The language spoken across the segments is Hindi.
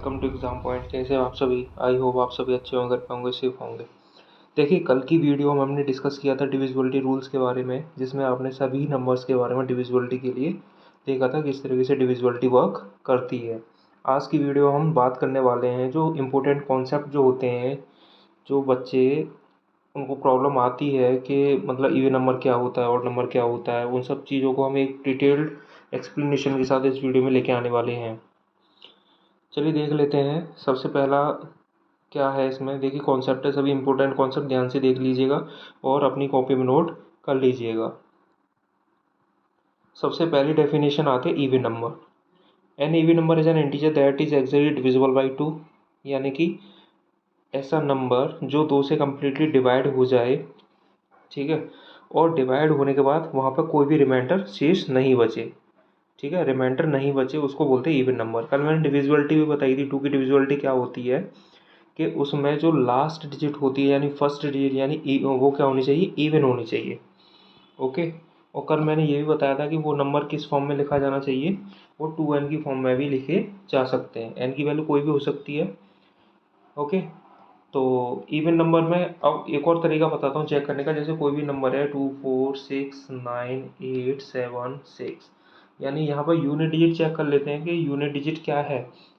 Welcome to exam point. कैसे आप सभी? आई होप आप सभी अच्छे होंगे, घर पे होंगे, सेफ होंगे। देखिए, कल की वीडियो में हमने डिस्कस किया था डिविजिबिलिटी रूल्स के बारे में, जिसमें आपने सभी नंबर्स के बारे में डिविजिबिलिटी के लिए देखा था किस तरीके से डिविजिबिलिटी वर्क करती है। आज की वीडियो हम बात करने वाले हैं जो इम्पोर्टेंट कॉन्सेप्ट जो होते हैं, जो बच्चे उनको प्रॉब्लम आती है कि मतलब इवन नंबर क्या होता है, ऑड नंबर क्या होता है, उन सब चीज़ों को हम एक डिटेल्ड एक्सप्लेनेशन के साथ इस वीडियो में लेके आने वाले हैं। चलिए देख लेते हैं। सबसे पहला क्या है इसमें, देखिए कॉन्सेप्ट है, सभी इंपॉर्टेंट कॉन्सेप्ट ध्यान से देख लीजिएगा और अपनी कॉपी में नोट कर लीजिएगा। सबसे पहली डेफिनेशन आती है even number. An even number is an integer that is exactly divisible by 2, यानी कि ऐसा नंबर जो 2 से कम्प्लीटली डिवाइड हो जाए, ठीक है, और डिवाइड होने के बाद वहाँ पर कोई भी रिमाइंडर शेष नहीं बचे, ठीक है, रिमाइंडर नहीं बचे, उसको बोलते हैं इवन नंबर। कल मैंने डिविजिबिलिटी भी बताई थी, 2 की डिविजिबिलिटी क्या होती है कि उसमें जो लास्ट डिजिट होती है यानी फर्स्ट डिजिट यानी वो क्या होनी चाहिए, इवन होनी चाहिए। ओके। और कल मैंने ये भी बताया था कि वो नंबर किस फॉर्म में लिखा जाना चाहिए, वो 2n की फॉर्म में भी लिखे जा सकते हैं। n की वैल्यू कोई भी हो सकती है। ओके। तो इवन नंबर में अब एक और तरीका बताता हूँ चेक करने का। जैसे कोई भी नंबर है 2 4 6 9 8 7 6, यानी यहाँ पर यूनिट डिजिट चेक कर लेते हैं कि यूनिट डिजिट क्या है,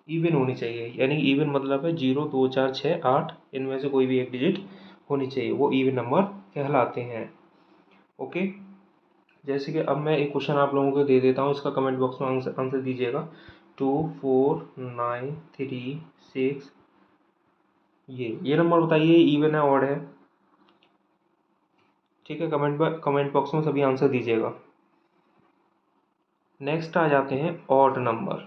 इवन होनी चाहिए। यानी इवन मतलब है 0 2 4 6 8, इनमें से कोई भी एक डिजिट होनी चाहिए, वो इवन नंबर कहलाते हैं। ओके। जैसे कि अब मैं एक क्वेश्चन आप लोगों को दे देता हूँ, इसका कमेंट बॉक्स में आंसर दीजिएगा। 2 4 9 3 6, ये नंबर बताइए इवन है ऑड है? ठीक है, कमेंट बॉक्स में सभी आंसर दीजिएगा। नेक्स्ट आ जाते हैं ऑड नंबर।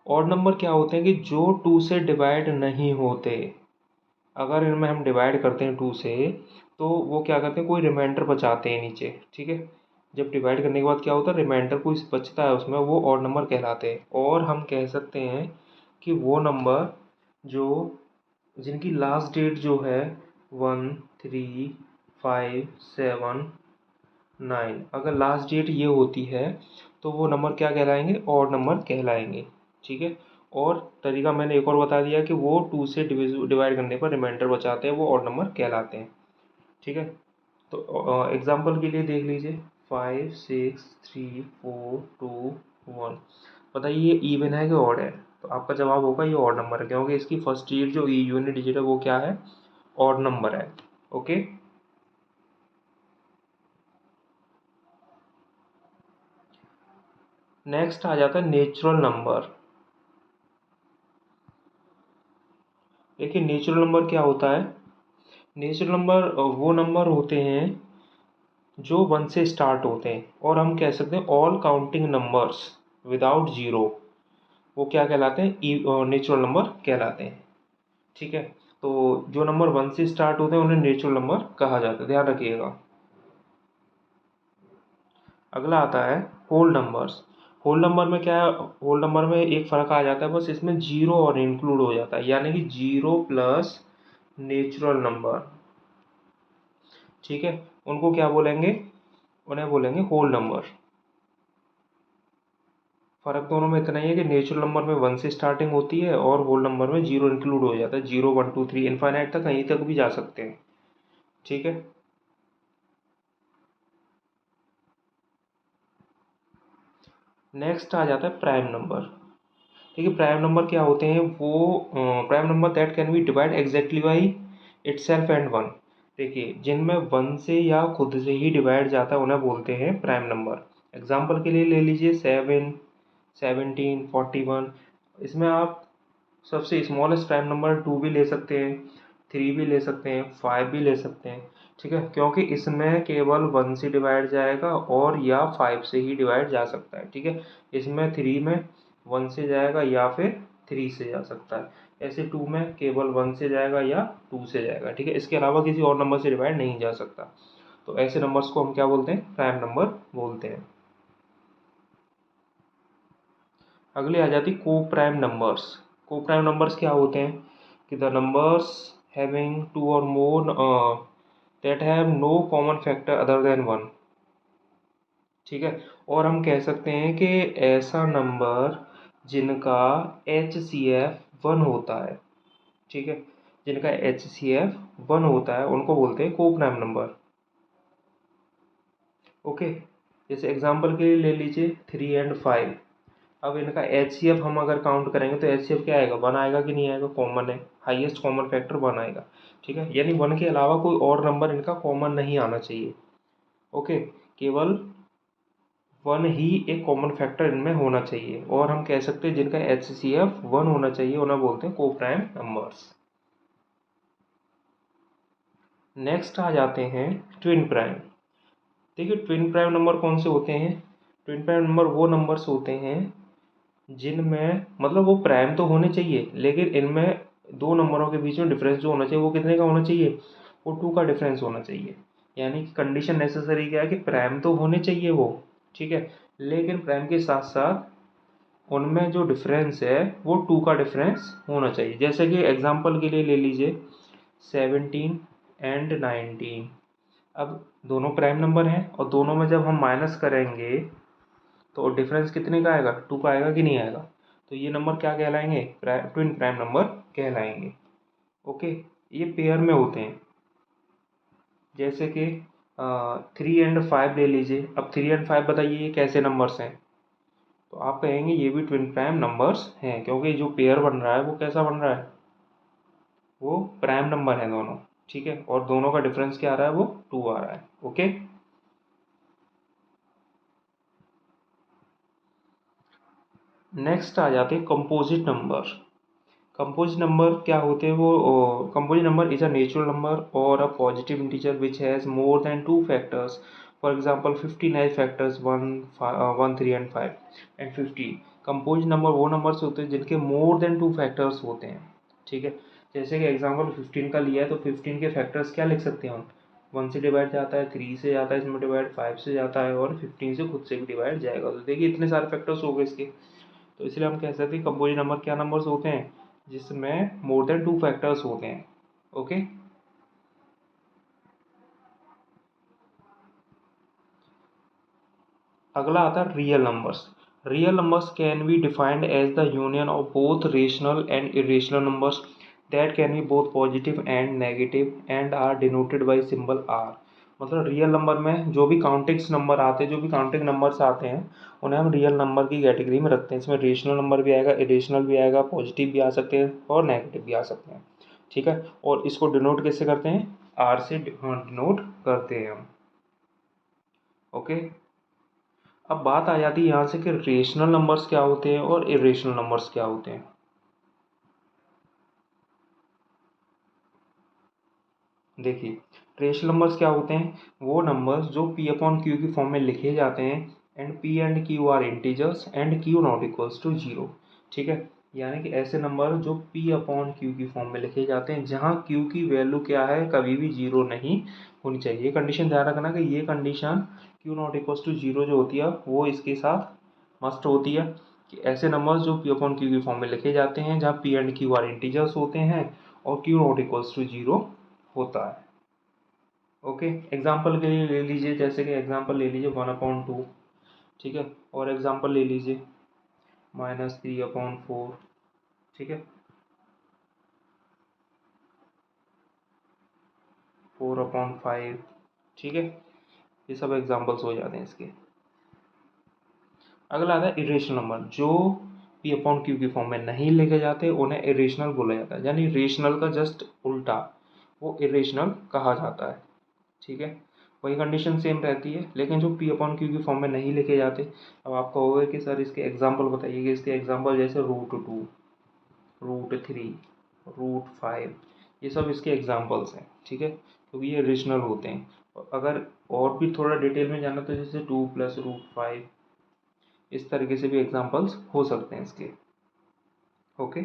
ऑड नंबर क्या होते हैं कि जो 2 से डिवाइड नहीं होते। अगर इनमें हम डिवाइड करते हैं 2 से, तो वो क्या करते हैं, कोई रिमाइंडर बचाते हैं नीचे, ठीक है। जब डिवाइड करने के बाद क्या होता है, रिमाइंडर कोई बचता है उसमें, वो ऑड नंबर कहलाते हैं। और हम कह सकते हैं कि वो नंबर जो जिनकी लास्ट डेट जो है 1 3 5 7 9, अगर लास्ट डेट ये होती है तो वो नंबर क्या कहलाएंगे, ऑड नंबर कहलाएंगे, ठीक है। और तरीका मैंने एक और बता दिया कि वो 2 से डिवाइड करने पर रिमाइंडर बचाते हैं, वो ऑड नंबर कहलाते हैं, ठीक है। तो एग्जांपल के लिए देख लीजिए, 5 6 3 4 2 1। बताइए ये इवन है कि ऑड है? तो आपका जवाब होगा ये ऑड नंबर है, क्योंकि इसकी फर्स्ट डिजिट जो यूनिट डिजिट है वो क्या है, ऑड नंबर है। ओके। नेक्स्ट आ जाता है नेचुरल नंबर। देखिए नेचुरल नंबर क्या होता है। नेचुरल नंबर वो नंबर होते हैं जो 1 से स्टार्ट होते हैं, और हम कह सकते हैं all counting numbers without zero, वो क्या कहलाते हैं, नेचुरल नंबर कहलाते हैं, ठीक है। तो जो नंबर 1 से स्टार्ट होते हैं उन्हें नेचुरल नंबर कहा जाता है, ध्यान रखिएगा। अगला आता है होल नंबर्स। होल नंबर में क्या है, होल नंबर में एक फ़र्क आ जाता है, बस इसमें जीरो और इंक्लूड हो जाता है, यानी कि जीरो प्लस नेचुरल नंबर, ठीक है। उनको क्या बोलेंगे, उन्हें बोलेंगे होल नंबर। फ़र्क दोनों में इतना ही है कि नेचुरल नंबर में 1 से स्टार्टिंग होती है और होल नंबर में जीरो इंक्लूड हो जाता है। 0 1 2 3 इनफाइनाइट तक कहीं तक भी जा सकते हैं, ठीक है। नेक्स्ट आ जाता है प्राइम नंबर। देखिए प्राइम नंबर क्या होते हैं, वो prime number that can B divide exactly by itself and 1। देखिए जिनमें 1 से या खुद से ही डिवाइड जाता है उन्हें बोलते हैं प्राइम नंबर। एग्जाम्पल के लिए ले लीजिए 7 17 41। इसमें आप सबसे स्मॉलेस्ट प्राइम नंबर 2 भी ले सकते हैं, 3 भी ले सकते हैं, 5 भी ले सकते हैं, ठीक है, क्योंकि इसमें केवल 1 से डिवाइड जाएगा और या 5 से ही डिवाइड जा सकता है, ठीक है। इसमें 3 में 1 से जाएगा या फिर 3 से जा सकता है। ऐसे 2 में केवल 1 से जाएगा या 2 से जाएगा, ठीक है। इसके अलावा किसी और नंबर से डिवाइड नहीं जा सकता। तो ऐसे नंबर्स को हम क्या बोलते हैं, प्राइम नंबर बोलते हैं। अगले आ जाती coprime numbers. Coprime numbers क्या होते हैं कि द नंबर्स हैविंग टू और more that have no common factor other than 1, ठीक है। और हम कह सकते हैं कि ऐसा नंबर जिनका HCF 1 होता है, ठीक है, जिनका HCF 1 होता है उनको बोलते हैं कोप्राइम नंबर। ओके, जैसे एग्जांपल के लिए ले लीजिए 3 और 5। अब इनका HCF हम अगर काउंट करेंगे तो HCF क्या आएगा, 1 आएगा कि नहीं आएगा, कॉमन है, हाईएस्ट कॉमन फैक्टर 1 आएगा, ठीक है, यानी 1 के अलावा कोई और नंबर इनका कॉमन नहीं आना चाहिए। ओके, केवल 1 ही एक कॉमन फैक्टर इनमें होना चाहिए, और हम कह सकते हैं जिनका HCF 1 होना चाहिए उन्हें बोलते हैं कोप्राइम नंबर्स। नेक्स्ट आ जाते हैं ट्विन प्राइम। देखिए ट्विन प्राइम नंबर कौन से होते हैं, ट्विन प्राइम नंबर वो नंबर्स होते हैं जिनमें मतलब वो प्राइम तो होने चाहिए लेकिन इनमें दो नंबरों के बीच में डिफरेंस जो होना चाहिए वो कितने का होना चाहिए, वो 2 का डिफरेंस होना चाहिए। यानी कि कंडीशन नेसेसरी क्या है कि प्राइम तो होने चाहिए वो, ठीक है, लेकिन प्राइम के साथ साथ उनमें जो डिफरेंस है वो 2 का डिफरेंस होना चाहिए। जैसे कि एग्जांपल के लिए ले लीजिए 17 एंड 19। अब दोनों प्राइम नंबर हैं और दोनों में जब हम माइनस करेंगे तो डिफरेंस कितने का आएगा, 2 का आएगा कि नहीं आएगा, तो ये नंबर क्या कहलाएंगे, ट्विन प्राइम नंबर कहलाएंगे। ओके, ये पेयर में होते हैं। जैसे कि 3 एंड 5 ले लीजिए। अब 3 एंड 5 बताइए ये कैसे नंबर्स हैं, तो आप कहेंगे ये भी ट्विन प्राइम नंबर्स हैं, क्योंकि जो पेयर बन रहा है वो कैसा बन रहा है, वो प्राइम नंबर है दोनों, ठीक है, और दोनों का डिफरेंस क्या आ रहा है, वो 2 आ रहा है। ओके, नेक्स्ट आ जाते हैं कंपोजिट नंबर। कंपोजिट नंबर क्या होते हैं, वो composite number is a natural number और a positive integer which has more than 2 factors. For example 15 has factors 1, 1, 3 and 5 and 15। Composite number वो नंबर्स होते हैं जिनके मोर देन 2 फैक्टर्स होते हैं, ठीक है। जैसे कि एग्जांपल 15 का लिया है तो 15 के फैक्टर्स क्या लिख सकते हैं हम, 1 से डिवाइड जाता है, 3 से जाता है, इसमें डिवाइड 5 से जाता है, और 15 से खुद से भी डिवाइड जाएगा। तो देखिए इतने सारे फैक्टर्स हो गए इसके, तो इसलिए हम कह सकते हैं कंपोजिट नंबर क्या नंबर्स होते हैं, जिसमें मोर देन 2 फैक्टर्स होते हैं। ओके, अगला आता है real numbers. Real numbers can be defined as the union of both rational and irrational numbers that can be both positive and negative and are denoted by symbol R. मतलब रियल नंबर में जो भी काउंटिंग्स नंबर आते हैं, जो भी काउंटिंग नंबर्स आते हैं, उन्हें हम रियल नंबर की कैटेगरी में रखते हैं। इसमें रेशनल नंबर भी आएगा, इरेशनल भी आएगा, पॉजिटिव भी आ सकते हैं और नेगेटिव भी आ सकते हैं, ठीक है। और इसको डिनोट कैसे करते हैं, आर से डिनोट करते हैं हम। ओके, अब बात आ जाती है यहाँ से कि रेशनल नंबर्स क्या होते हैं और इरेशनल नंबर्स क्या होते हैं। देखिए रेशनल नंबर्स क्या होते हैं, वो नंबर्स जो पी अपॉन क्यू की फॉर्म में लिखे जाते हैं and P and Q are integers and Q not equals to zero, ठीक है। यानी कि ऐसे नंबर जो पी अपॉन क्यू की फॉर्म में लिखे जाते हैं जहाँ क्यू की वैल्यू क्या है, कभी भी जीरो नहीं होनी चाहिए। ये कंडीशन ध्यान रखना कि ये condition Q not equals to zero जो होती है वो इसके साथ मस्ट होती है, कि ऐसे नंबर्स जो पी अपॉन क्यू की फॉर्म में लिखे जाते हैं जहाँ P and Q are integers होते हैं और Q not equals to zero होता है। ओके, एग्जाम्पल के लिए ले लीजिए, जैसे कि एग्जाम्पल ले लीजिए 1/2, ठीक है, और एग्जाम्पल ले लीजिए -3/4, ठीक है, 4/5, ठीक है, ये सब एग्जाम्पल्स हो जाते हैं इसके। अगला आता है इरेशनल नंबर, जो पी अपॉन क्यू की फॉर्म में नहीं लेके जाते उन्हें इरेशनल बोला जाता है, यानी रेशनल का जस्ट उल्टा वो इरेशनल कहा जाता है, ठीक है। वही कंडीशन सेम रहती है, लेकिन जो पी अपॉन क्यू की फॉर्म में नहीं लेके जाते। अब आप कहोगे कि सर इसके एग्जाम्पल बताइए, कि इसके एग्जाम्पल जैसे √2, √3, √5, ये सब इसके एग्जाम्पल्स हैं, ठीक है, क्योंकि ये रीजनल होते हैं। और अगर और भी थोड़ा डिटेल में जाना तो जैसे 2 + √5, इस तरीके से भी एग्जाम्पल्स हो सकते हैं इसके। ओके,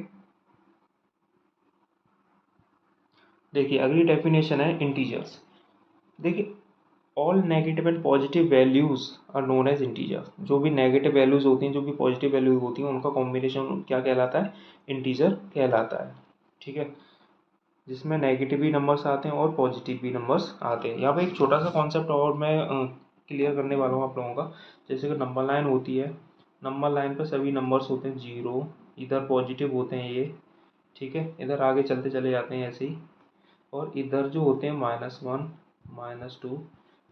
देखिए अगली डेफिनेशन है इंटीजर्स। देखिए all negative and positive values are known as integer. जो भी नेगेटिव वैल्यूज होती हैं, जो भी पॉजिटिव वैल्यूज होती हैं, उनका कॉम्बिनेशन क्या कहलाता है, इंटीजर कहलाता है, ठीक है, जिसमें नेगेटिव भी नंबर्स आते हैं और पॉजिटिव भी नंबर्स आते हैं। यहाँ पे एक छोटा सा कॉन्सेप्ट और मैं क्लियर करने वाला हूँ आप लोगों का। जैसे कि नंबर लाइन होती है, नंबर लाइन पर सभी नंबर्स होते हैं 0, इधर पॉजिटिव होते हैं ये, ठीक है, इधर आगे चलते चले जाते हैं ऐसे ही, और इधर जो होते हैं -1, -2,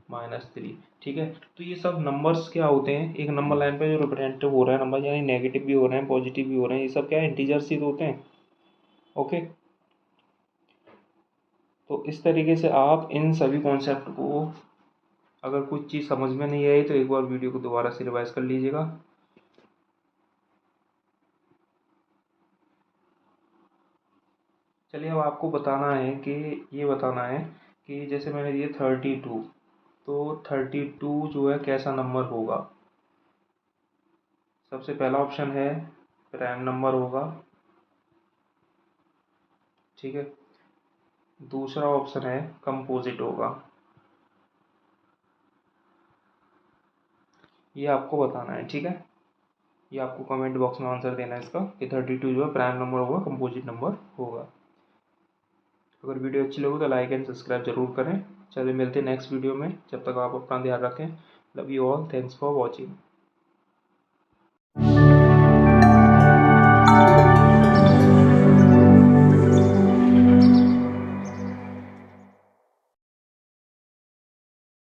-3, ठीक है। तो ये सब नंबर्स क्या होते हैं, एक नंबर लाइन पे जो रिप्रेजेंट हो रहा है नंबर, यानी नेगेटिव भी हो रहे हैं पॉजिटिव भी हो रहे हैं, ये सब क्या है, इंटीजर्स ही तो होते हैं। ओके, तो इस तरीके से आप इन सभी कॉन्सेप्ट को, अगर कुछ चीज़ समझ में नहीं आई तो एक बार वीडियो को दोबारा से रिवाइज कर लीजिएगा। चलिए, अब आपको बताना है कि, ये बताना है कि जैसे मैंने दिए 32, तो 32 जो है कैसा नंबर होगा। सबसे पहला ऑप्शन है प्राइम नंबर होगा, ठीक है। दूसरा ऑप्शन है कंपोजिट होगा। ये आपको बताना है, ठीक है। ये आपको कमेंट बॉक्स में आंसर देना है इसका कि 32 जो है प्राइम नंबर होगा, कंपोजिट नंबर होगा। अगर वीडियो अच्छी लगी तो लाइक एंड सब्सक्राइब जरूर करें। चलिए मिलते हैं नेक्स्ट वीडियो में, जब तक आप अपना ध्यान रखें। Love you all, thanks for watching.